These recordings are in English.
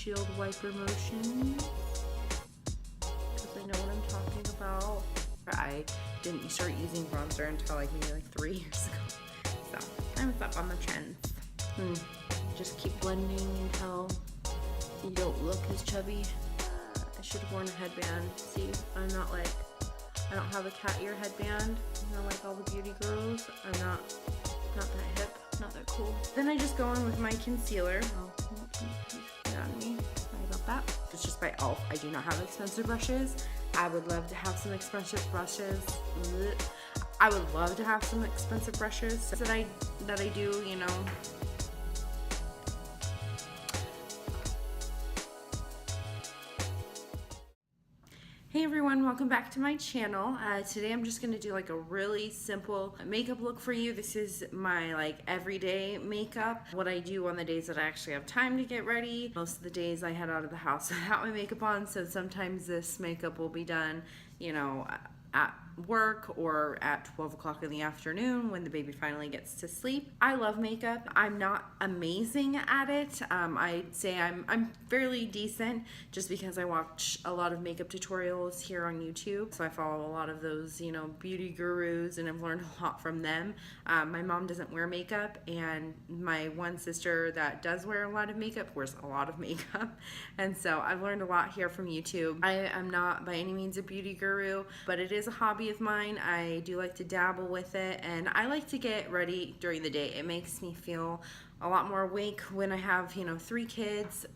windshield wiper motion, because I know what I'm talking about. I didn't start using bronzer until like maybe like 3 years ago, so I was up on the trends. Just keep blending until you don't look as chubby. I should have worn a headband. See, I'm not like, I don't have a cat ear headband, you know, like all the beauty gurus. I'm not that hip, not that cool. Then I just go in with my concealer. Oh, get on me. Sorry about that. It's just by E.L.F. I do not have expensive brushes. I would love to have some expensive brushes. I would love to have some expensive brushes that I do, you know. Hey everyone, welcome back to my channel. Today I'm just gonna do like a really simple makeup look for you. This is my like everyday makeup. What I do on the days that I actually have time to get ready. Most of the days I head out of the house without my makeup on, so sometimes this makeup will be done, you know, at work or at 12 o'clock in the afternoon when the baby finally gets to sleep. I love makeup. I'm not amazing at it. I'd say I'm fairly decent just because I watch a lot of makeup tutorials here on YouTube. So I follow a lot of those, you know, beauty gurus, and I've learned a lot from them. My mom doesn't wear makeup, and my one sister that does wear a lot of makeup wears a lot of makeup. And so I've learned a lot here from YouTube. I am not by any means a beauty guru, but it is a hobby of mine. I do like to dabble with it, and I like to get ready during the day. It makes me feel a lot more awake when I have, you know, 3 kids.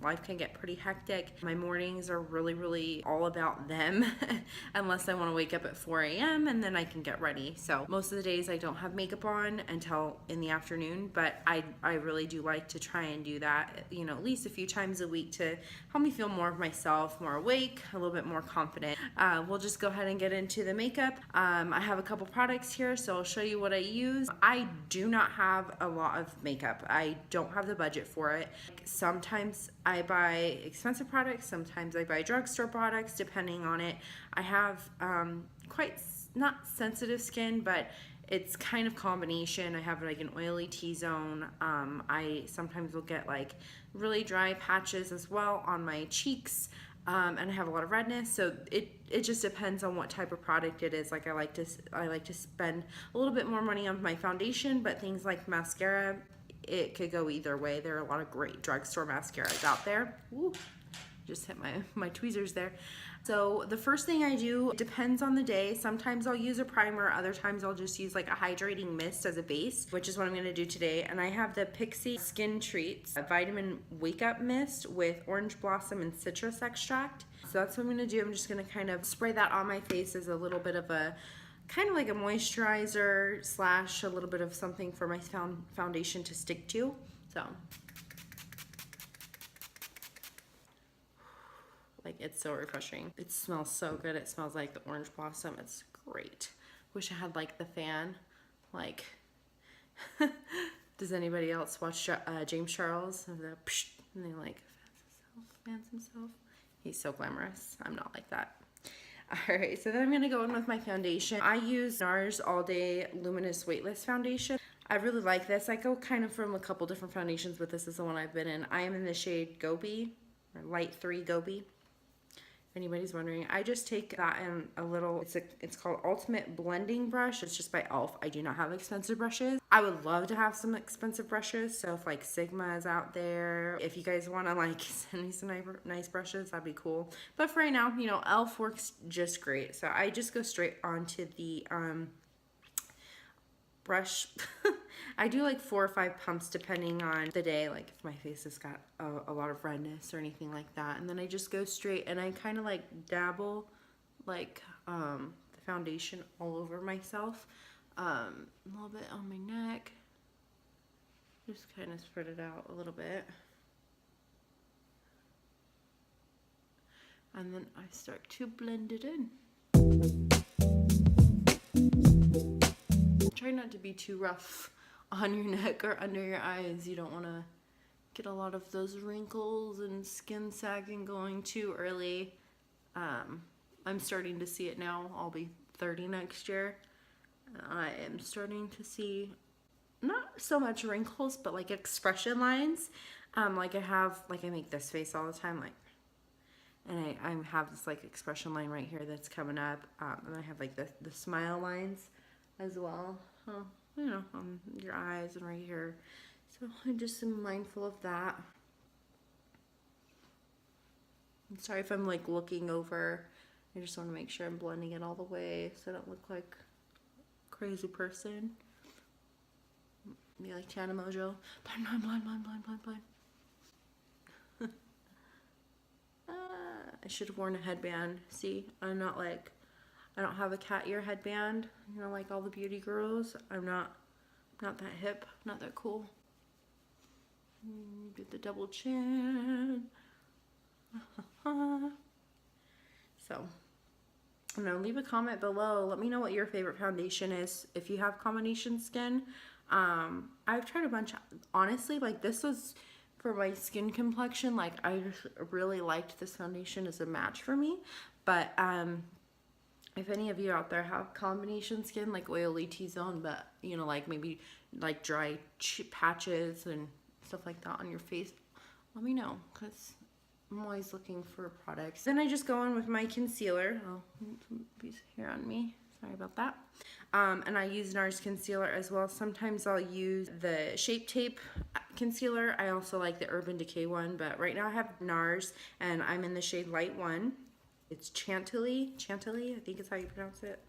Life can get pretty hectic. My mornings are really all about them unless I want to wake up at 4 a.m. and then I can get ready. So most of the days I don't have makeup on until in the afternoon, but I really do like to try and do that, you know, at least a few times a week to help me feel more of myself, more awake, a little bit more confident. We'll just go ahead and get into the makeup. I have a couple products here, so I'll show you what I use. I do not have a lot of makeup. I don't have the budget for it. Sometimes I buy expensive products, sometimes I buy drugstore products, depending on it. I have quite not sensitive skin, but it's kind of combination. I have like an oily T-zone. I sometimes will get like really dry patches as well on my cheeks. And I have a lot of redness, so it just depends on what type of product it is. Like I like to spend a little bit more money on my foundation, but things like mascara, it could go either way. There are a lot of great drugstore mascaras out there. Ooh, just hit my tweezers there. So the first thing I do, depends on the day. Sometimes I'll use a primer, other times I'll just use like a hydrating mist as a base, which is what I'm gonna do today. And I have the Pixi Skintreats Vitamin Wakeup Mist with orange blossom and citrus extract. So that's what I'm gonna do. I'm just gonna kind of spray that on my face as a little bit of a, kind of like a moisturizer slash a little bit of something for my foundation to stick to. So. Like, it's so refreshing. It smells so good. It smells like the orange blossom. It's great. Wish I had like the fan. Like, does anybody else watch James Charles? And they like fans himself. He's so glamorous. I'm not like that. Alright, so then I'm gonna go in with my foundation. I use NARS All Day Luminous Weightless Foundation. I really like this. I go kind of from a couple different foundations, but this is the one I've been in. I am in the shade Gobi, or Light 3 Gobi. If anybody's wondering, I just take that and a little, it's called Ultimate Blending Brush. It's just by E.L.F. I do not have expensive brushes. I would love to have some expensive brushes, so if like Sigma is out there, if you guys want to like send me some nice brushes, that'd be cool. But for right now, you know, E.L.F. works just great. So I just go straight onto the brush. I do like 4 or 5 pumps depending on the day, like if my face has got a lot of redness or anything like that. And then I just go straight and I kind of like dabble like the foundation all over myself. A little bit on my neck. Just kind of spread it out a little bit. And then I start to blend it in. Try not to be too rough on your neck or under your eyes. You don't want to get a lot of those wrinkles and skin sagging going too early. I'm starting to see it now. I'll be 30 next year. I am starting to see not so much wrinkles, but like expression lines. Like I make this face all the time, like, and I have this like expression line right here that's coming up, and I have like the smile lines as well, you know, on your eyes and right here. So I just am mindful of that. I'm sorry if I'm like looking over. I just want to make sure I'm blending it all the way so I don't look like a crazy person. Be like Tana Mojo. Blind, blind, blind, blind, blind, blind, blind. I should have worn a headband. See, I'm not like, I don't have a cat ear headband, you know, like all the beauty girls. I'm not that hip, not that cool. Do the double chin. So, I'm gonna leave a comment below. Let me know what your favorite foundation is if you have combination skin. I've tried a bunch. Honestly, like this was for my skin complexion. Like I just really liked this foundation as a match for me. But if any of you out there have combination skin, like oily T-zone, but you know, like maybe like dry patches and stuff like that on your face, let me know, because I'm always looking for products. Then I just go in with my concealer. Oh, some piece of hair on me. Sorry about that. And I use NARS concealer as well. Sometimes I'll use the Shape Tape concealer. I also like the Urban Decay one, but right now I have NARS and I'm in the shade Light 1. It's Chantilly, I think is how you pronounce it.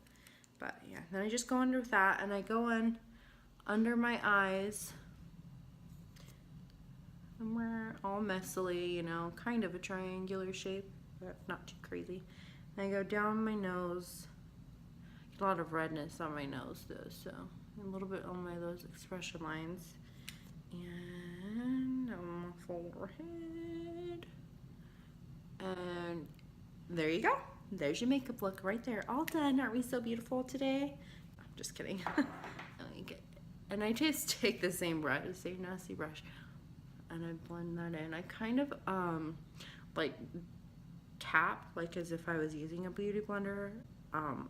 But yeah, then I just go under with that and I go in under my eyes. Somewhere all messily, you know, kind of a triangular shape, but not too crazy. And I go down my nose. A lot of redness on my nose though, so a little bit on those expression lines, and on my forehead, and there you go. There's your makeup look right there, all done. Aren't we so beautiful today? I'm just kidding. And I just take the same brush, the same nasty brush, and I blend that in. I kind of like tap like as if I was using a beauty blender.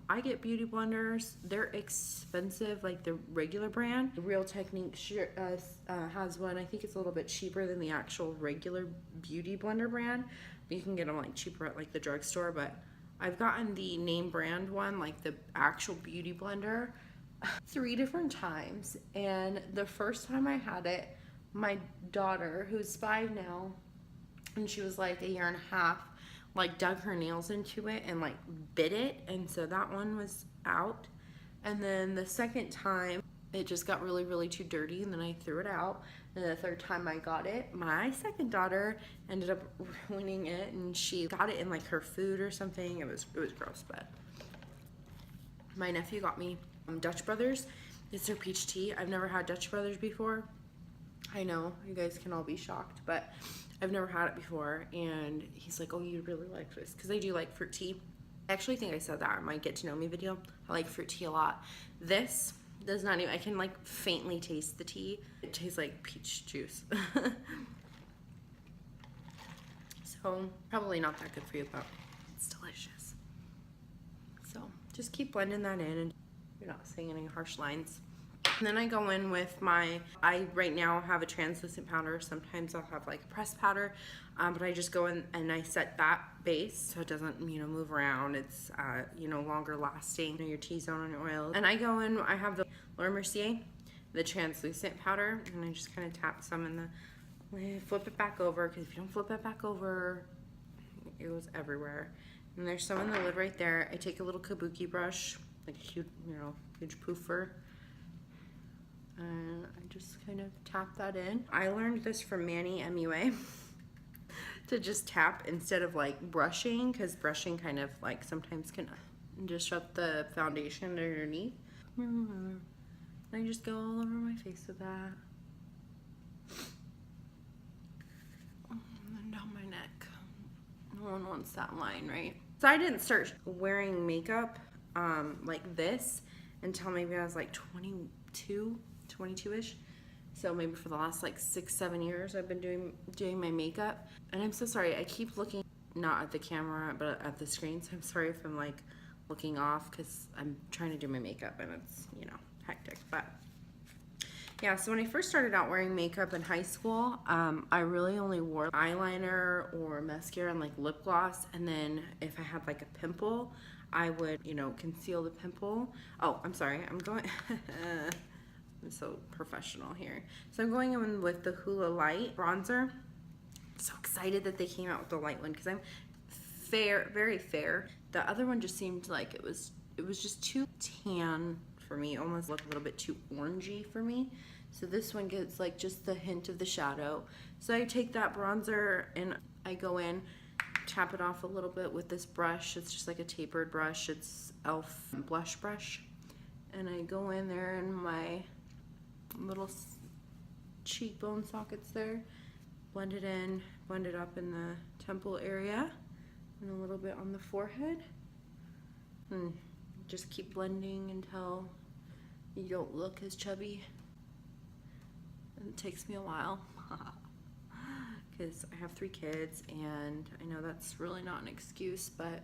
I get beauty blenders. They're expensive, like the regular brand. The Real Technique has one. I think it's a little bit cheaper than the actual regular beauty blender brand. You can get them like cheaper at like the drugstore, but I've gotten the name brand one, like the actual beauty blender, 3 different times. And the first time I had it, my daughter, who's 5 now, and she was like a year and a half, like dug her nails into it and like bit it, and so that one was out. And then the second time it just got really too dirty and then I threw it out. And the third time I got it, my second daughter ended up ruining it and she got it in like her food or something. It was gross. But my nephew got me Dutch Brothers. It's their peach tea. I've never had Dutch Brothers before. I know you guys can all be shocked, but I've never had it before, and he's like, oh, you really like this, because I do like fruit tea. I actually think I said that in my get to know me video. I like fruit tea a lot. This does not even, I can like faintly taste the tea. It tastes like peach juice. So probably not that good for you, but it's delicious. So just keep blending that in and you're not saying any harsh lines. And then I go in with I right now have a translucent powder. Sometimes I'll have like a pressed powder, but I just go in and I set that base so it doesn't, you know, move around. It's, you know, longer lasting, you know, your T-zone on your oils. And I go in, I have the Mercier, the translucent powder, and I just kind of tap some in the, flip it back over, because if you don't flip it back over, it goes everywhere. And there's some in the lid right there. I take a little kabuki brush, like a huge, you know, huge poofer, and I just kind of tap that in. I learned this from Manny MUA to just tap instead of like brushing, because brushing kind of like sometimes can disrupt the foundation underneath. I just go all over my face with that. And then down my neck. No one wants that line, right? So I didn't start wearing makeup like this until maybe I was like 22-ish. So maybe for the last like 6-7 years I've been doing my makeup. And I'm so sorry, I keep looking not at the camera but at the screen, so I'm sorry if I'm like looking off, because I'm trying to do my makeup and it's, you know, hectic. But Yeah, so when I first started out wearing makeup in high school, I really only wore eyeliner or mascara and like lip gloss. And then if I had like a pimple, I would, you know, conceal the pimple. Oh, I'm sorry. I'm going, I'm so professional here. So I'm going in with the Hoola Lite bronzer. So excited that they came out with the light one because I'm fair, very fair. The other one just seemed like it was just too tan for me, almost looked a little bit too orangey for me. So this one gets like just the hint of the shadow. So I take that bronzer and I go in, tap it off a little bit with this brush. It's just like a tapered brush. It's E.L.F. blush brush. And I go in there in my little cheekbone sockets there, blend it in, blend it up in the temple area and a little bit on the forehead. And just keep blending until you don't look as chubby. And it takes me a while because I have 3 kids and I know that's really not an excuse, but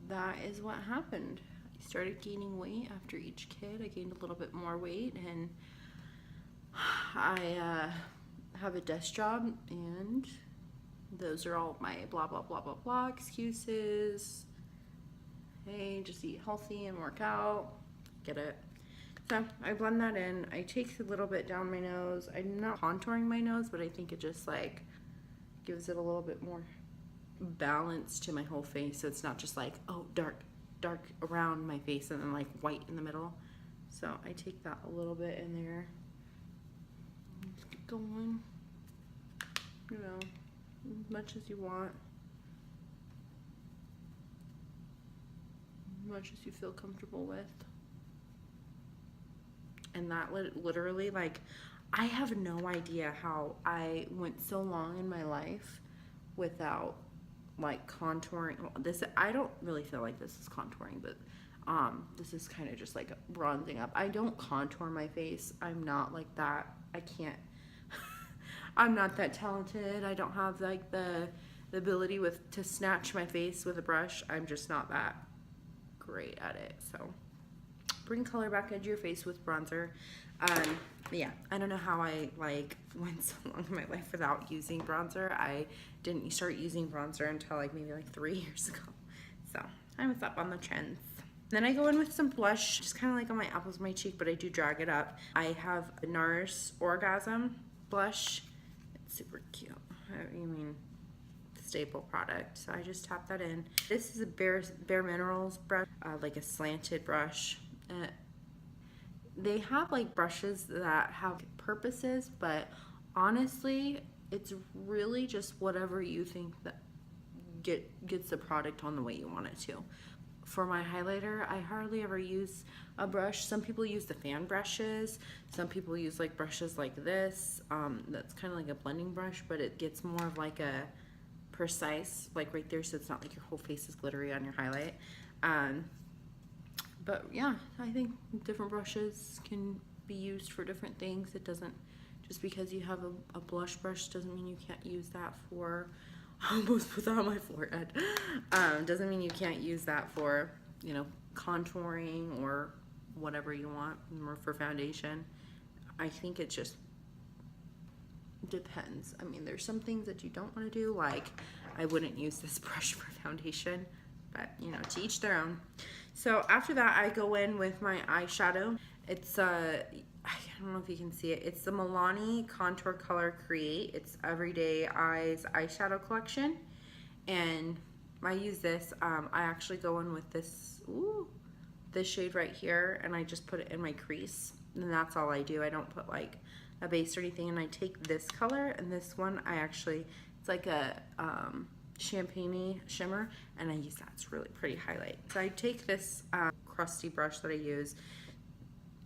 that is what happened. I started gaining weight after each kid. I gained a little bit more weight and I have a desk job and those are all my blah blah blah blah blah excuses. Hey, just eat healthy and work out. Get it? So I blend that in. I take a little bit down my nose. I'm not contouring my nose, but I think it just like gives it a little bit more balance to my whole face. So it's not just like, oh, dark around my face and then like white in the middle. So I take that a little bit in there. Just keep going. You know, as much as you want. As much as you feel comfortable with. And that literally, like, I have no idea how I went so long in my life without like contouring. This, I don't really feel like this is contouring, but this is kind of just like bronzing up. I don't contour my face. I'm not like that. I can't. I'm not that talented. I don't have like the ability to snatch my face with a brush. I'm just not that great at it. So bring color back into your face with bronzer. Yeah, I don't know how I like went so long in my life without using bronzer. I didn't start using bronzer until like maybe like 3 years ago. So I was up on the trends. Then I go in with some blush, just kind of like on my apples of my cheek, but I do drag it up. I have a NARS Orgasm blush. It's super cute. I mean, staple product. So I just tap that in. This is a Bare Minerals brush, like a slanted brush. They have like brushes that have purposes, but honestly, it's really just whatever you think that gets the product on the way you want it to. For my highlighter, I hardly ever use a brush. Some people use the fan brushes. Some people use like brushes like this. That's kind of like a blending brush, but it gets more of like a precise, like right there, so it's not like your whole face is glittery on your highlight. But yeah, I think different brushes can be used for different things. It doesn't, just because you have a blush brush doesn't mean you can't use that for, I almost put that on my forehead. Doesn't mean you can't use that for, you know, contouring or whatever you want, or for foundation. I think it just depends. I mean, there's some things that you don't want to do, like I wouldn't use this brush for foundation, but you know, to each their own. So after that, I go in with my eyeshadow. It's I don't know if you can see it. It's the Milani Contour Color Create. It's Everyday Eyes eyeshadow collection, and I use this. I actually go in with this shade right here, and I just put it in my crease, and that's all I do. I don't put like a base or anything. And I take this color, and this one it's like a champagne-y shimmer, and I use that. It's really pretty highlight. So I take this crusty brush that I use.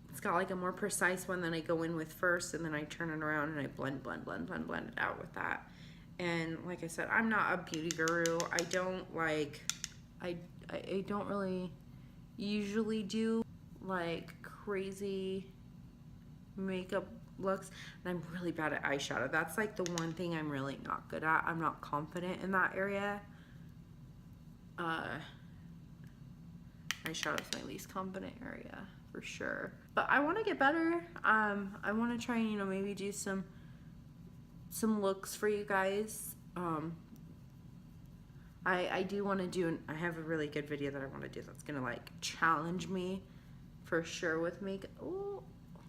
It's got like a more precise one that I go in with first, and then I turn it around and I blend it out with that. And like I said, I'm not a beauty guru. I don't really usually do like crazy makeup looks, and I'm really bad at eyeshadow. That's like the one thing I'm really not good at. I'm not confident in that area. Eyeshadow is my least confident area for sure. But I want to get better. I want to try and, you know, maybe do some looks for you guys. I do want to do, I have a really good video that I want to do that's going to like challenge me for sure with makeup. Oh,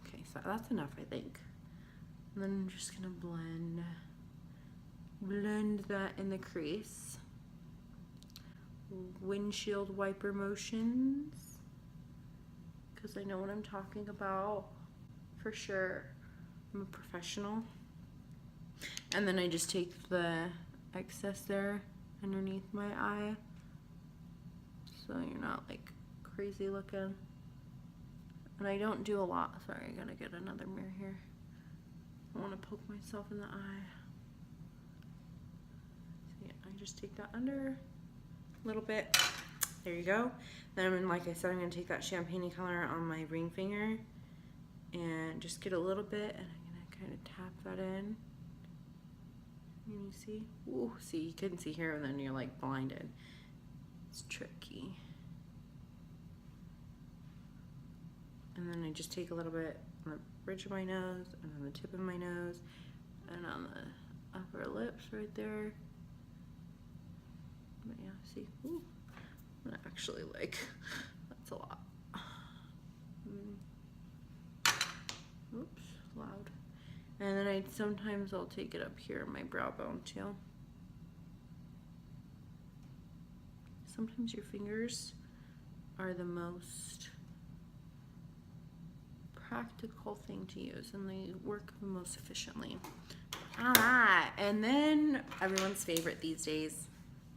okay, so that's enough, I think. And then I'm just going to blend that in the crease. Windshield wiper motions, because I know what I'm talking about for sure. I'm a professional. And then I just take the excess there underneath my eye, so you're not like crazy looking. And I don't do a lot. Sorry, I gotta get another mirror here. I want to poke myself in the eye. So yeah, I just take that under a little bit. There you go. Then, like I said, I'm gonna take that champagne color on my ring finger and just get a little bit, and I'm gonna kind of tap that in. And you see? Ooh, see, you couldn't see here, and then you're like blinded. It's tricky. And then I just take a little bit on the bridge of my nose, and on the tip of my nose, and on the upper lips right there. But yeah, see? Ooh, I'm actually like, that's a lot. Oops, loud. And then sometimes I'll take it up here in my brow bone too. Sometimes your fingers are the most practical thing to use, and they work the most efficiently. All right, and then everyone's favorite these days,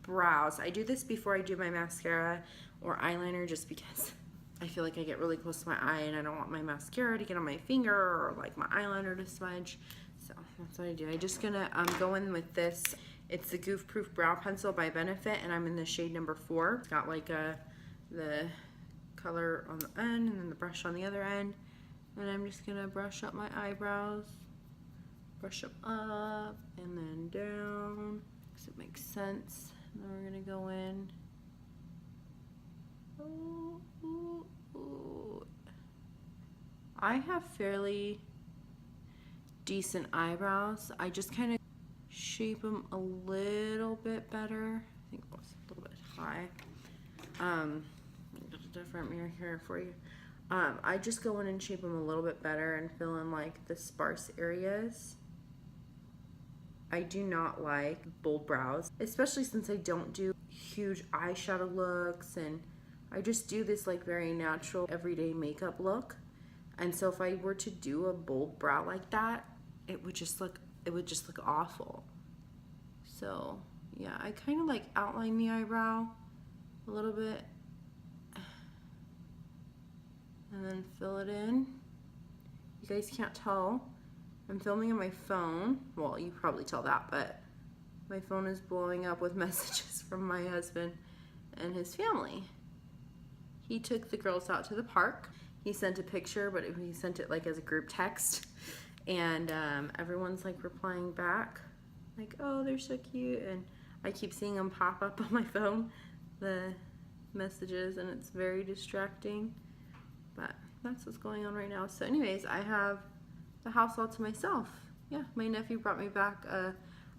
brows. I do this before I do my mascara or eyeliner, just because I feel like I get really close to my eye and I don't want my mascara to get on my finger or like my eyeliner to smudge. So that's what I do. I'm just gonna go in with this. It's the Goof Proof Brow Pencil by Benefit, and I'm in the shade number 4. It's got like the color on the end and then the brush on the other end. And I'm just gonna brush up my eyebrows, brush them up and then down, because it makes sense. And then we're gonna go in. Ooh, ooh, ooh. I have fairly decent eyebrows. I just kind of shape them a little bit better. I think it was a little bit high. Got a different mirror here for you. I just go in and shape them a little bit better and fill in like the sparse areas. I do not like bold brows, especially since I don't do huge eyeshadow looks, and I just do this like very natural everyday makeup look. And so if I were to do a bold brow like that, it would just look awful. So yeah, I kind of like outline the eyebrow a little bit and then fill it in. You guys can't tell, I'm filming on my phone. Well, you probably tell that, but my phone is blowing up with messages from my husband and his family. He took the girls out to the park. He sent a picture, but he sent it like as a group text, and everyone's like replying back like, oh, they're so cute, and I keep seeing them pop up on my phone, the messages, and it's very distracting. But that's what's going on right now. So anyways, I have the house all to myself. Yeah, my nephew brought me back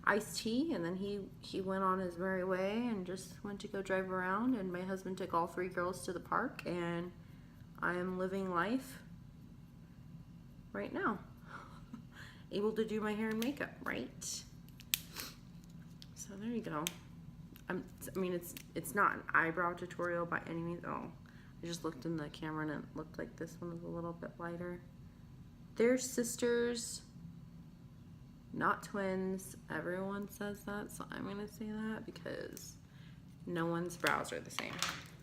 iced tea, and then he went on his merry way and just went to go drive around, and my husband took all 3 girls to the park, and I am living life right now. Able to do my hair and makeup, right? So there you go. I mean, it's not an eyebrow tutorial by any means. Oh, I just looked in the camera and it looked like this one was a little bit lighter. They're sisters, not twins. Everyone says that, so I'm gonna say that because no one's brows are the same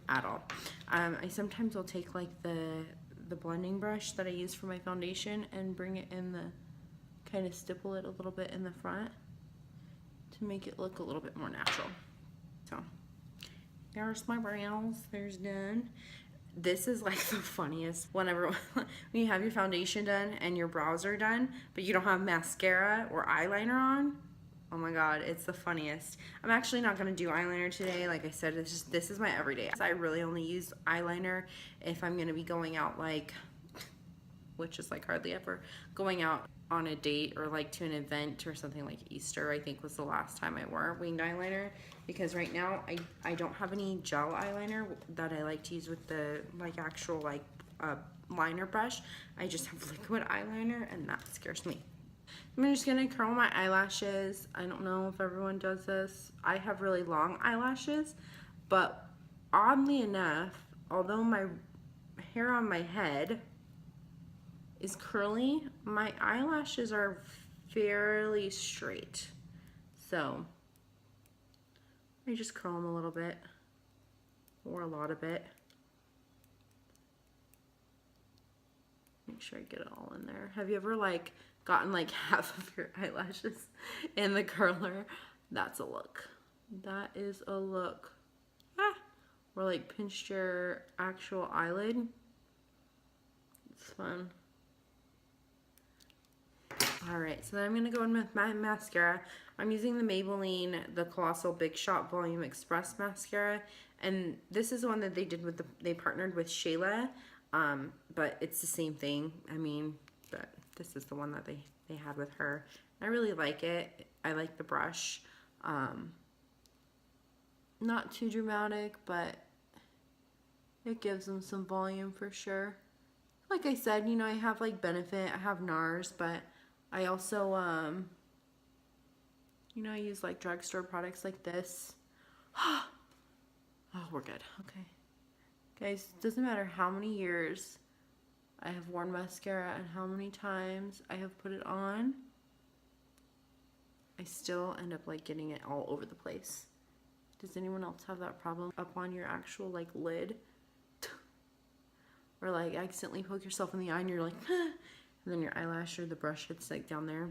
at all. I sometimes will take like the blending brush that I use for my foundation and bring it in the, kind of stipple it a little bit in the front to make it look a little bit more natural. So there's my brows, there's done. This is like the funniest whenever when you have your foundation done and your brows are done, but you don't have mascara or eyeliner on. Oh my god, it's the funniest. I'm actually not gonna do eyeliner today. Like I said, it's just, this is my everyday. I really only use eyeliner if I'm gonna be going out like which is like hardly ever, going out on a date or like to an event or something like Easter, I think was the last time I wore winged eyeliner, because right now I don't have any gel eyeliner that I like to use with the like actual like liner brush. I just have liquid eyeliner, and that scares me. I'm just gonna curl my eyelashes. I don't know if everyone does this. I have really long eyelashes, but oddly enough, although my hair on my head is curly, my eyelashes are fairly straight. So I just curl them a little bit, or a lot of it. Make sure I get it all in there. Have you ever like gotten like half of your eyelashes in the curler? That's a look. That is a look. Or like pinched your actual eyelid. It's fun. Alright, so then I'm going to go in with my mascara. I'm using the Maybelline, the Colossal Big Shot Volume Express mascara. And this is the one that they did with they partnered with Shayla. But it's the same thing. I mean, but this is the one that they had with her. I really like it. I like the brush. Not too dramatic, but it gives them some volume for sure. Like I said, you know, I have like Benefit, I have NARS, but I also, you know, I use like drugstore products like this. Oh, we're good. Okay. Guys, it doesn't matter how many years I have worn mascara and how many times I have put it on, I still end up like getting it all over the place. Does anyone else have that problem up on your actual like lid? Or like accidentally poke yourself in the eye and you're like, and then your eyelash or the brush hits like down there.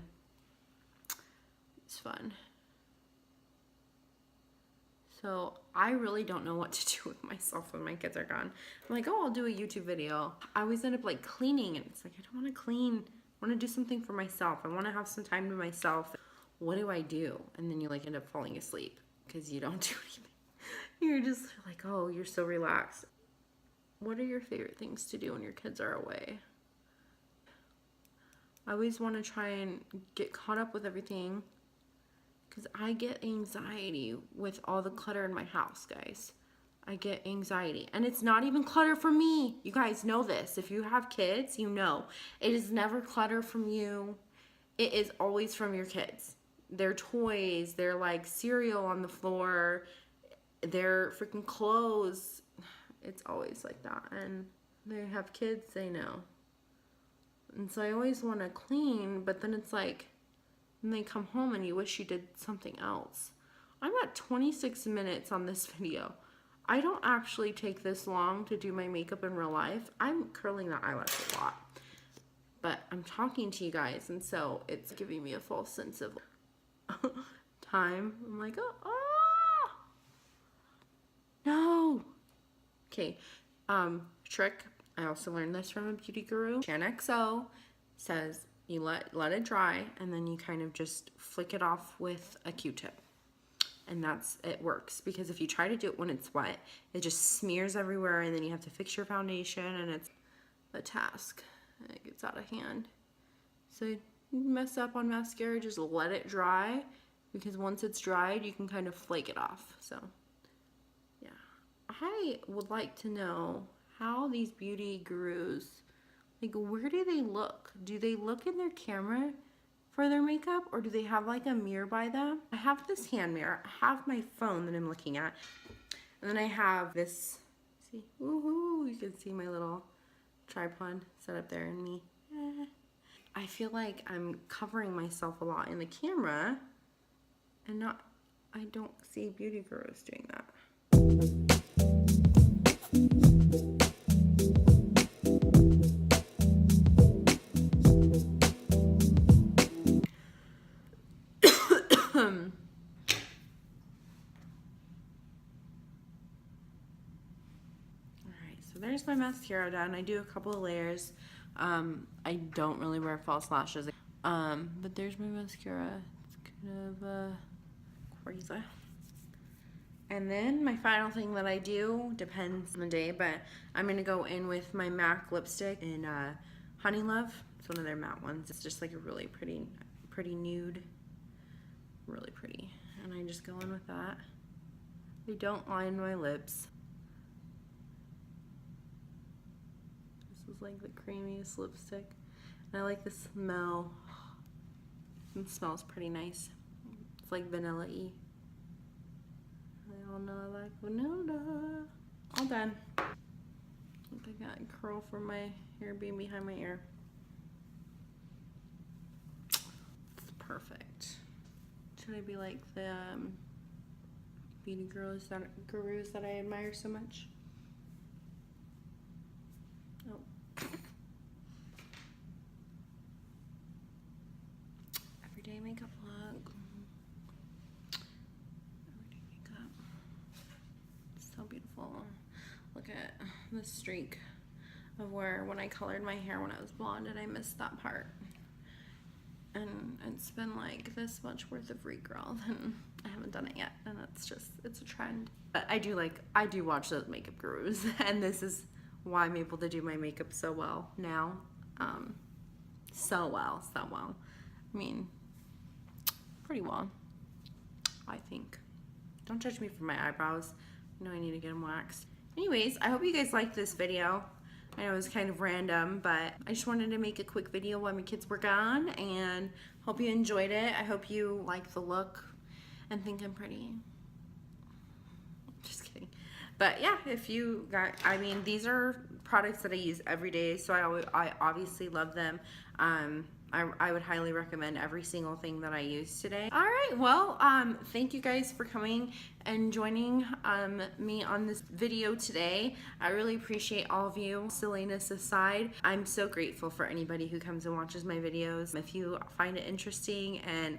It's fun. So I really don't know what to do with myself when my kids are gone. I'm like, oh, I'll do a YouTube video. I always end up like cleaning, and it's like, I don't want to clean. I want to do something for myself. I want to have some time to myself. What do I do? And then you like end up falling asleep because you don't do anything. You're just like, oh, you're so relaxed. What are your favorite things to do when your kids are away? I always want to try and get caught up with everything, because I get anxiety with all the clutter in my house, guys. I get anxiety. And it's not even clutter from me. You guys know this. If you have kids, you know. It is never clutter from you. It is always from your kids. Their toys, their like cereal on the floor, their freaking clothes. It's always like that. And they have kids, they know. And so I always want to clean, but then it's like, and they come home and you wish you did something else. I'm at 26 minutes on this video. I don't actually take this long to do my makeup in real life. I'm curling the eyelash a lot. But I'm talking to you guys, and so it's giving me a false sense of time. I'm like, oh, no. Okay, trick. I also learned this from a beauty guru. XO says you let it dry, and then you kind of just flick it off with a Q-tip. And it works, because if you try to do it when it's wet, it just smears everywhere, and then you have to fix your foundation, and it's a task. It gets out of hand. So you mess up on mascara, just let it dry, because once it's dried, you can kind of flake it off. So yeah, I would like to know how these beauty gurus, like, where do they look? Do they look in their camera for their makeup, or do they have like a mirror by them? I have this hand mirror, I have my phone that I'm looking at, and then I have this, see, woohoo, you can see my little tripod set up there and me. I feel like I'm covering myself a lot in the camera, and I don't see beauty gurus doing that. There's my mascara done. I do a couple of layers. I don't really wear false lashes. But there's my mascara. It's kind of crazy. And then my final thing that I do, depends on the day, but I'm going to go in with my MAC lipstick in Honeylove. It's one of their matte ones. It's just like a really pretty nude. Really pretty. And I just go in with that. I don't line my lips. This is like the creamiest lipstick. And I like the smell. It smells pretty nice. It's like vanilla-y. I all know I like vanilla. All done. Look, I got a curl from my hair being behind my ear. It's perfect. Should I be like the beauty gurus that I admire so much? Oh. Everyday makeup look. Everyday makeup. So beautiful. Look at this streak of where when I colored my hair when I was blonde and I missed that part. And it's been like this much worth of regrowth and I haven't done it yet, and it's a trend. But I do watch those makeup gurus and this is why I'm able to do my makeup so well now. So well. I mean, pretty well, I think. Don't judge me for my eyebrows. I know I need to get them waxed. Anyways, I hope you guys liked this video. I know it was kind of random, but I just wanted to make a quick video while my kids were gone, and hope you enjoyed it. I hope you like the look and think I'm pretty. Just kidding. But yeah, if you got, I mean, these are products that I use every day, so I obviously love them. I would highly recommend every single thing that I use today. All right, well, thank you guys for coming and joining me on this video today. I really appreciate all of you. Silliness aside, I'm so grateful for anybody who comes and watches my videos. If you find it interesting and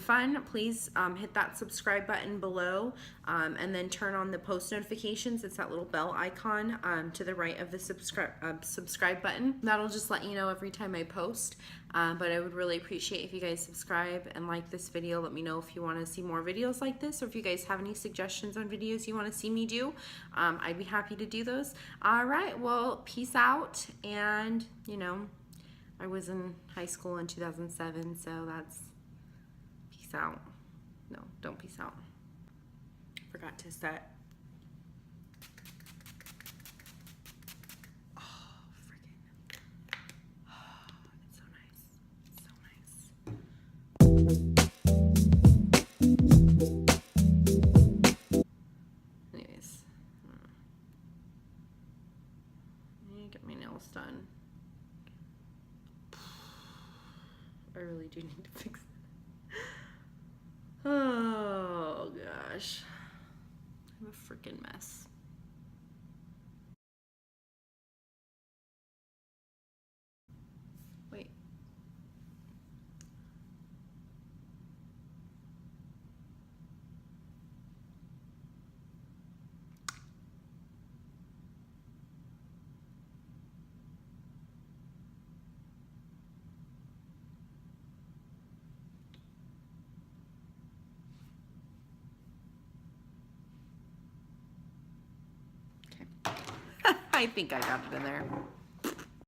fun, please hit that subscribe button below and then turn on the post notifications. It's that little bell icon to the right of the subscribe button. That'll just let you know every time I post. But I would really appreciate if you guys subscribe and like this video. Let me know if you want to see more videos like this, or if you guys have any suggestions on videos you want to see me do. I'd be happy to do those. All right, well, peace out. And, you know, I was in high school in 2007, so that's peace out. No, don't peace out. Forgot to set. Anyways, I need to get my nails done. I really do need to fix it. Oh gosh, I'm a freaking mess. Wait. I think I got it in there.